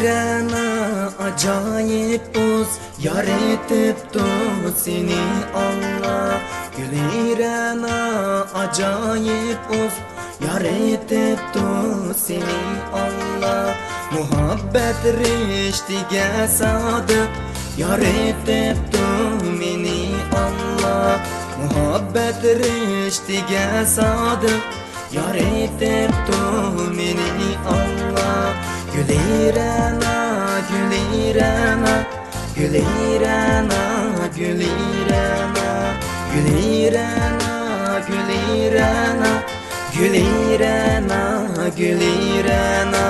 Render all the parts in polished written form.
Gülirana acayip uz yar etiptu seni Allah. Gülirana acayip uz yar etiptu seni Allah. Muhabbet riştige sadık yar etiptu meni Allah. Muhabbet riştige sadık yar etiptu meni Allah. Gülirana, gülirana, gülirana, gülirana, gülirana, gülirana, gülirana, gülirana.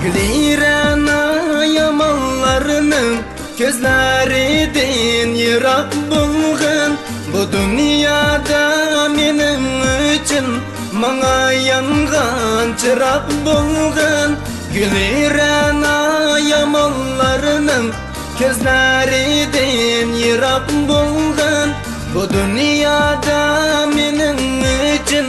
Gülirana yamanlarının gözlerinden yırak bulgun. Bu dünyada benim için Mana yangan çırak bulgun. Gülirana yamanlarının gözlerinden yırak bulgun. Bu dünyada benim için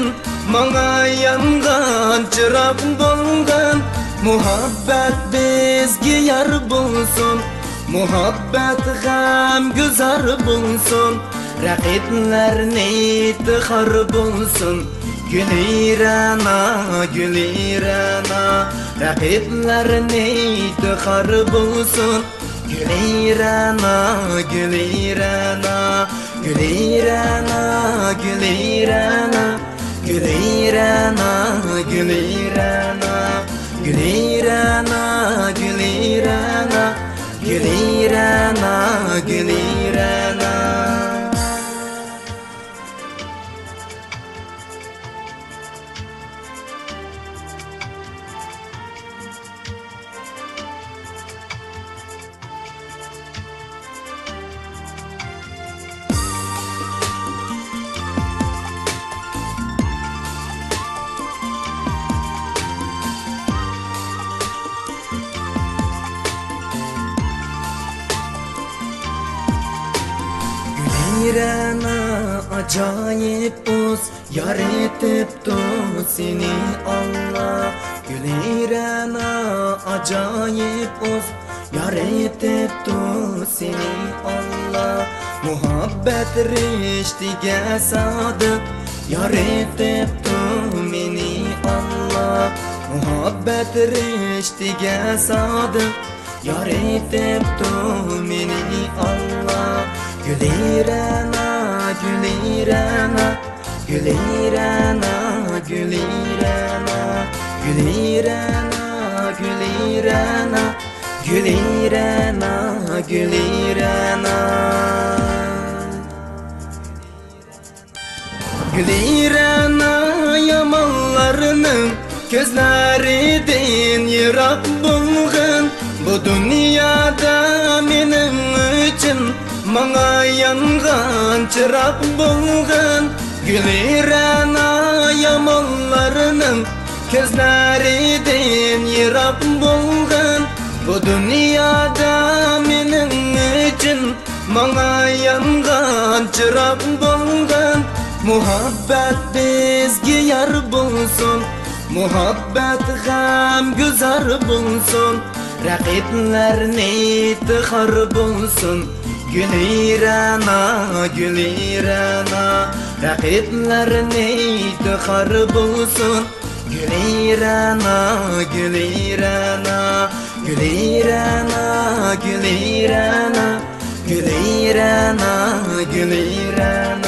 Mana yangan çırak bulgun. Muhabbet bizge yar bulsun, muhabbet gam güzar bulsun. Rakipler neytihar bulsun. Gülirana, gülirana, rakipler neytihar bulsun. Gülirana, gülirana, gülirana, gülirana, gülirana, gülirana, gülirana, gülirana, gülirana, gülirana. Gülirana acayip uz yar etiptu seni Allah. Gülirana acayip uz yar etiptu seni Allah. Muhabbet riştige sadık yar etiptu meni Allah. Muhabbet riştige sadık yar etiptu meni Allah. Gülirana, gülirana, gülirana, gülirana, gülirana, gülirana, gülirana, gülirana. Gülirana yamanlarının gözlerinden yırak bulgun. Bu dünyada benim için Mana yangan çırak bulgun. Gülirana yamanlarının gözlerinden yırak bulgun. Bu dünyada benim için Mana yangan çırak bulgun. Muhabbet bizge yar bulsun, muhabbet gam güzar bulsun. Rakipler neytihar bulsun. Gülirana, gülirana, rakipler neytihar bulsun. Gülirana, gülirana, gülirana, gülirana, gülirana, gülirana.